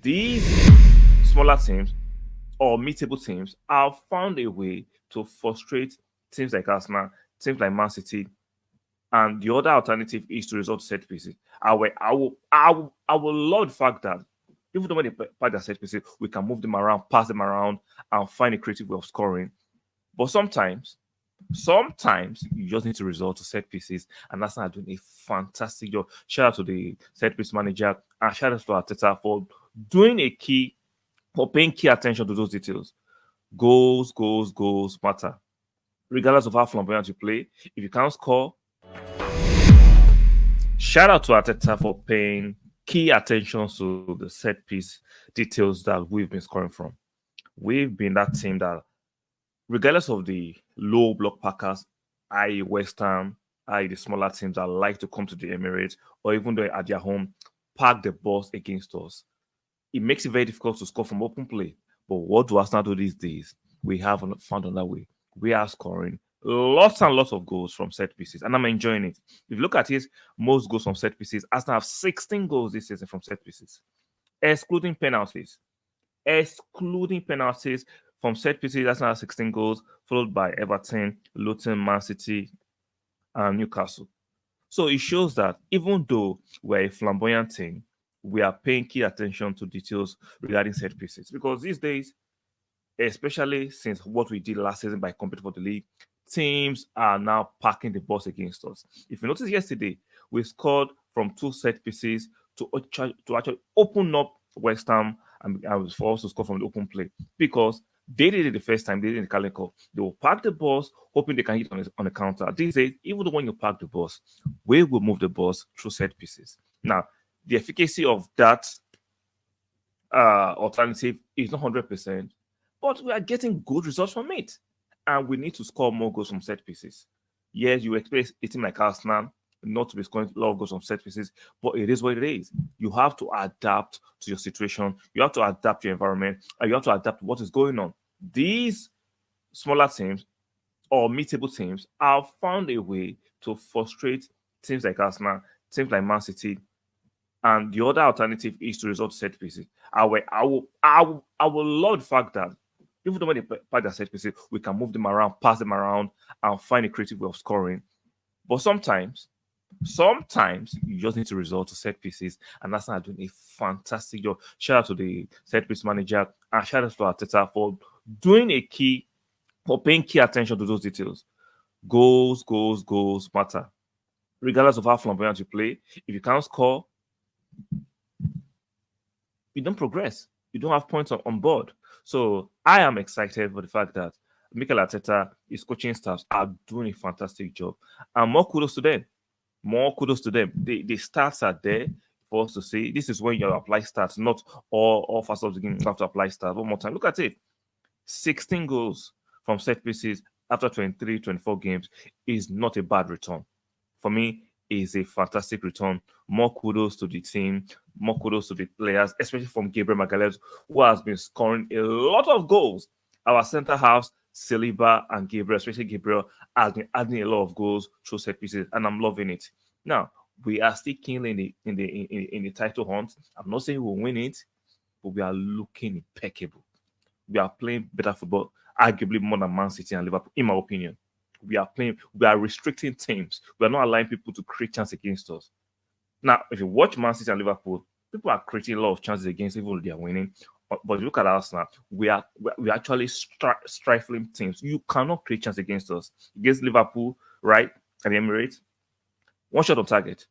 These smaller teams or mid-table teams have found a way to frustrate teams like Arsenal, teams like Man City, and the other alternative is to resort to set pieces. I will love the fact that even though when they pass their set pieces, we can move them around, pass them around, and find a creative way of scoring. But sometimes you just need to resort to set pieces, and that's not doing a fantastic job. Shout out to the set piece manager and shout out to Arteta for doing a key for paying key attention to those details. Goals matter. Regardless of how flamboyant you play, if you can't score, shout out to Arteta for paying key attention to the set piece details that we've been scoring from. We've been that team that, regardless of the low block packers, i.e. West Ham, i.e. the smaller teams that like to come to the Emirates, or even though at their home, park the balls against us. It makes it very difficult to score from open play. But what do Arsenal do these days? We have found another way. We are scoring lots and lots of goals from set pieces, and I'm enjoying it. If you look at it, most goals from set pieces, Arsenal have 16 goals this season from set pieces, excluding penalties. Excluding penalties from set pieces, Arsenal have 16 goals, followed by Everton, Luton, Man City, and Newcastle. So it shows that even though we're a flamboyant team, we are paying key attention to details regarding set pieces. Because these days, especially since what we did last season by competing for the league, teams are now parking the bus against us. If you notice yesterday, we scored from two set pieces to actually open up West Ham and for us to score from the open play because they did it the first time, they did it in the Carling Cup. They will park the bus, hoping they can hit on the counter. These days, even when you park the bus, we will move the bus through set pieces. Now, the efficacy of that alternative is not 100%, but we are getting good results from it. And we need to score more goals from set pieces. Yes, you expect a team like Arsenal not to be scoring a lot of goals from set pieces, but it is what it is. You have to adapt to your situation, you have to adapt to your environment, and you have to adapt to what is going on. These smaller teams or mid-table teams have found a way to frustrate teams like Arsenal, teams like Man City, and the other alternative is to resort to set pieces. I will love the fact that even though when they pass their set pieces, we can move them around, pass them around, and find a creative way of scoring. But sometimes you just need to resort to set pieces, and that's not doing a fantastic job. Shout out to the set piece manager and shout out to Arteta for doing a key for paying key attention to those details. Goals matter. Regardless of how flamboyant you play, if you can't score, you don't progress. You don't have points on board. So I am excited for the fact that Mikel Arteta, his coaching staffs are doing a fantastic job. And more kudos to them. More kudos to them. The stats are there for us to see. This is when you apply stats, not all first of the game. You have to apply stats. One more time. Look at it. 16 goals from set pieces after 23, 24 games is not a bad return. For me, is a fantastic return. More kudos to the team, more kudos to the players, especially from Gabriel Magalhaes, who has been scoring a lot of goals. Our centre halves, Saliba and Gabriel, especially Gabriel, has been adding a lot of goals through set pieces, and I'm loving it. Now, we are still keen in the title hunt. I'm not saying we'll win it, but we are looking impeccable. We are playing better football, arguably more than Man City and Liverpool, in my opinion. We are restricting teams. We are not allowing people to create chances against us. Now, if you watch Man City and Liverpool, people are creating a lot of chances against even though they are winning. But if you look at Arsenal, we are actually stifling teams. You cannot create chances against us. Against Liverpool, right, at the Emirates, one shot on target.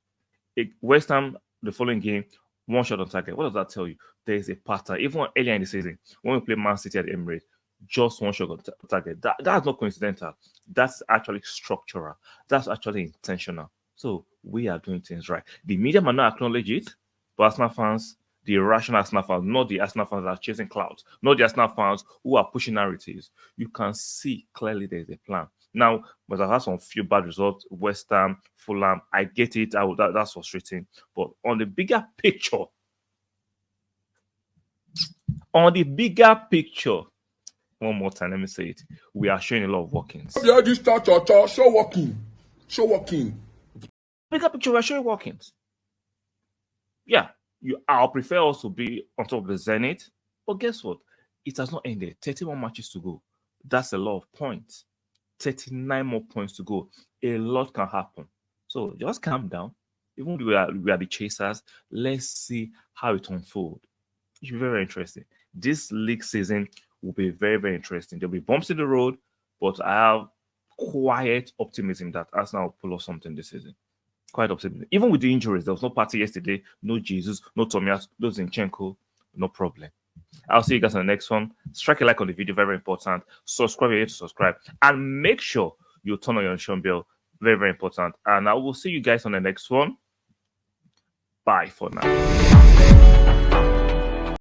West Ham, the following game, one shot on target. What does that tell you? There is a pattern. Even earlier in the season, when we play Man City at the Emirates, just one shot on target. That's not coincidental. That's actually structural. That's actually intentional. So we are doing things right. The media might not acknowledge it, but Arsenal fans, the irrational Arsenal fans, not the Arsenal fans that are chasing clouds, not the Arsenal fans who are pushing narratives. You can see clearly there is a plan. Now, but I've had some few bad results, West Ham, Fulham. I get it. That's frustrating. But on the bigger picture, one more time, let me say it. We are showing a lot of workings. Yeah, this start show working. Bigger picture, we're showing workings. Yeah. I'll prefer us to be on top of the Zenit. But guess what? It has not ended. 31 matches to go. That's a lot of points. 39 more points to go. A lot can happen. So just calm down. Even though we are the chasers, let's see how it unfolds. It should be very interesting. This league season will be very, very interesting. There'll be bumps in the road, but I have quiet optimism that Arsenal will pull off something this season. Quite optimistic. Even with the injuries, there was no party yesterday, no Jesus, no Tomias, no Zinchenko, no problem. I'll see you guys on the next one. Strike a like on the video, very important. Subscribe if you're here to subscribe, and make sure you turn on your notification bell, very, very important. And I will see you guys on the next one. Bye for now.